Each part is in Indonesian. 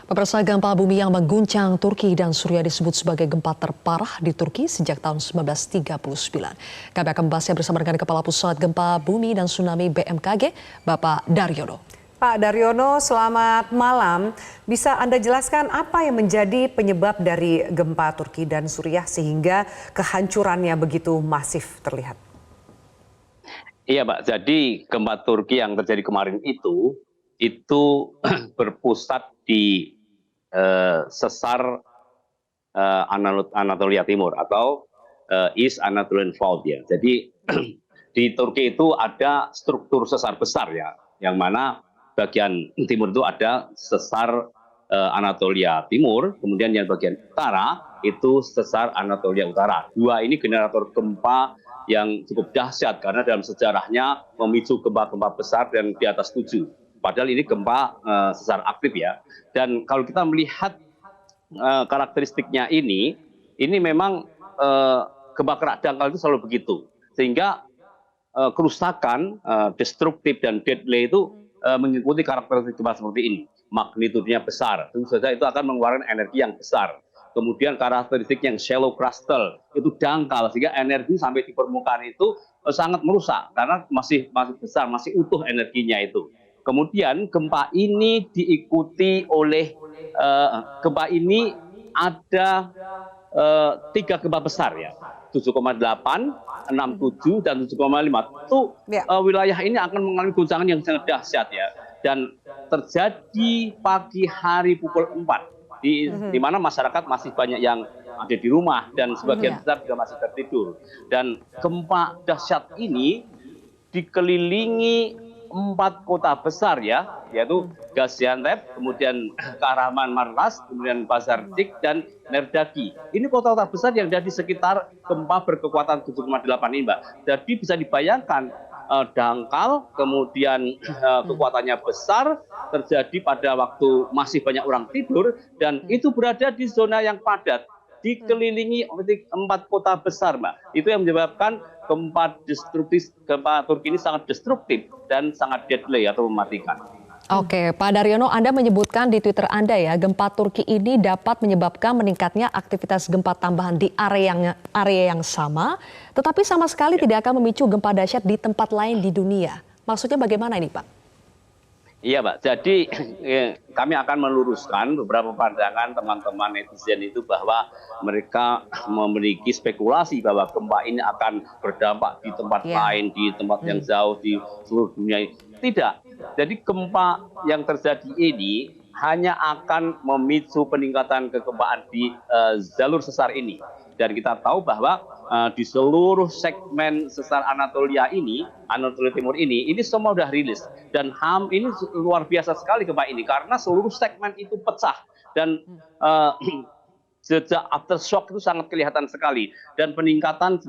Pemirsa, gempa bumi yang mengguncang Turki dan Suriah disebut sebagai gempa terparah di Turki sejak tahun 1939. Kami akan membahasnya bersama dengan Kepala Pusat Gempa Bumi dan Tsunami BMKG, Bapak Daryono. Pak Daryono, selamat malam. Bisa Anda jelaskan apa yang menjadi penyebab dari gempa Turki dan Suriah sehingga kehancurannya begitu masif terlihat? Iya, Pak. Jadi gempa Turki yang terjadi kemarin itu berpusat di sesar Anatolia Timur atau East Anatolian Fault ya. Jadi di Turki itu ada struktur sesar besar ya, yang mana bagian timur itu ada sesar Anatolia Timur, kemudian yang bagian utara itu sesar Anatolia Utara. Dua ini generator gempa yang cukup dahsyat karena dalam sejarahnya memicu gempa-gempa besar dan di atas 7. Padahal ini gempa sesar aktif ya. Dan kalau kita melihat karakteristiknya ini memang gempa kerak dangkal itu selalu begitu. Sehingga kerusakan, destruktif dan deadly itu mengikuti karakteristik gempa seperti ini. Magnitudenya besar, tentu saja itu akan mengeluarkan energi yang besar. Kemudian karakteristik yang shallow crustal itu dangkal sehingga energi sampai di permukaan itu sangat merusak karena masih besar, masih utuh energinya itu. Kemudian gempa ini diikuti oleh gempa ini ada 3 gempa besar ya, 7,8, 6,7 dan 7,5. Itu wilayah ini akan mengalami goncangan yang sangat dahsyat ya, dan terjadi pagi hari pukul 4 di mana masyarakat masih banyak yang ada di rumah dan sebagian besar juga masih tertidur. Dan gempa dahsyat ini dikelilingi 4 kota besar ya, yaitu Gaziantep, kemudian Kahramanmaraş, kemudian Pazarcik dan Merdaki. Ini kota-kota besar yang ada di sekitar gempa berkekuatan 7,8 ini, Mbak. Jadi bisa dibayangkan dangkal, kemudian kekuatannya besar, terjadi pada waktu masih banyak orang tidur, dan itu berada di zona yang padat, dikelilingi oleh 4 kota besar, Mbak. Itu yang menyebabkan gempa Turki ini sangat destruktif dan sangat deadly atau mematikan. Oke, Pak Daryono, Anda menyebutkan di Twitter Anda ya, gempa Turki ini dapat menyebabkan meningkatnya aktivitas gempa tambahan di area yang sama, tetapi sama sekali tidak akan memicu gempa dahsyat di tempat lain di dunia. Maksudnya bagaimana ini, Pak? Iya, Pak. Jadi kami akan meluruskan beberapa pandangan teman-teman netizen itu bahwa mereka memiliki spekulasi bahwa gempa ini akan berdampak di tempat lain, di tempat yang jauh di seluruh dunia. Tidak. Jadi gempa yang terjadi ini hanya akan memicu peningkatan kegempaan di jalur sesar ini. Dan kita tahu bahwa di seluruh segmen sesar Anatolia Timur ini semua sudah rilis. Dan ini luar biasa sekali gempa ini karena seluruh segmen itu pecah. Dan jejak aftershock itu sangat kelihatan sekali. Dan peningkatan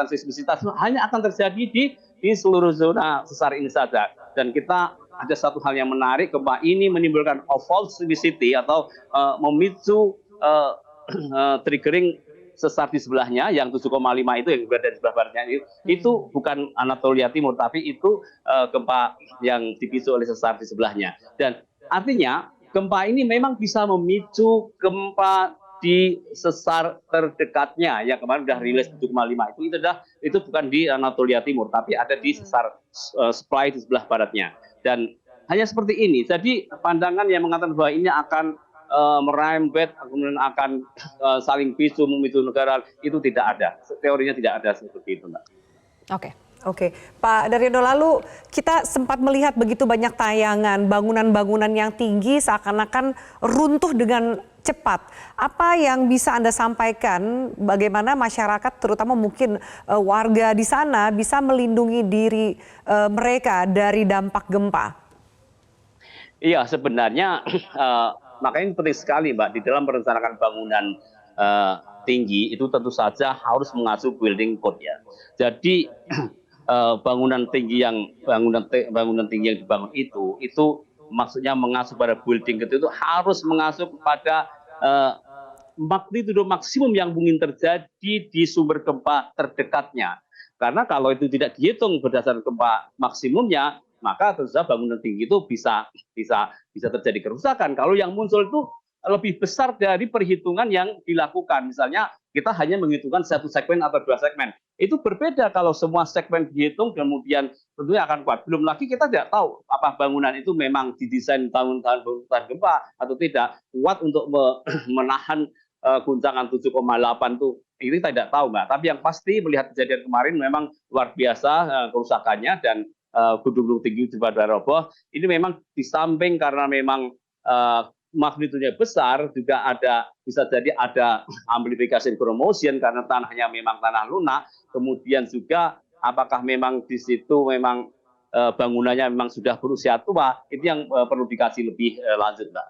seismisitas hanya akan terjadi di seluruh zona sesar ini saja. Dan kita ada satu hal yang menarik, gempa ini menimbulkan fault seismicity atau memicu triggering sesar di sebelahnya yang 7,5 itu yang berada di sebelah baratnya itu bukan Anatolia Timur, tapi itu gempa yang dipicu oleh sesar di sebelahnya. Dan artinya gempa ini memang bisa memicu gempa di sesar terdekatnya yang kemarin sudah rilis 7,5 itu bukan di Anatolia Timur, tapi ada di sesar supply di sebelah baratnya. Dan hanya seperti ini. Jadi pandangan yang mengatakan bahwa ini akan merembet, kemudian akan saling pisu memicu negara, itu tidak ada. Teorinya tidak ada seperti itu, Mbak. Oke, Pak Daryono, lalu kita sempat melihat begitu banyak tayangan bangunan-bangunan yang tinggi seakan-akan runtuh dengan cepat. Apa yang bisa Anda sampaikan bagaimana masyarakat, terutama mungkin warga di sana, bisa melindungi diri mereka dari dampak gempa? Iya, sebenarnya makanya penting sekali, Mbak, di dalam merencanakan bangunan tinggi itu tentu saja harus mengacu building code ya. Jadi bangunan tinggi yang dibangun itu maksudnya mengacu pada building code itu harus mengacu kepada magnitudo maksimum yang mungkin terjadi di sumber gempa terdekatnya. Karena kalau itu tidak dihitung berdasarkan gempa maksimumnya, maka tentu saja bangunan tinggi itu bisa terjadi kerusakan. Kalau yang muncul itu lebih besar dari perhitungan yang dilakukan. Misalnya kita hanya menghitungkan satu segmen atau dua segmen. Itu berbeda kalau semua segmen dihitung kemudian tentunya akan kuat. Belum lagi kita tidak tahu apa bangunan itu memang didesain tahun-tahun berhutahan gempa atau tidak kuat untuk menahan guncangan 7,8 itu. Ini tidak tahu, Mbak. Tapi yang pasti melihat kejadian kemarin memang luar biasa kerusakannya dan gedung-gedung tinggi di pada roboh. Ini memang di samping karena memang magnitudonya besar, juga bisa jadi ada amplification motion karena tanahnya memang tanah lunak. Kemudian juga apakah memang di situ memang bangunannya memang sudah berusia tua, itu yang perlu dikaji lebih lanjut, Mbak.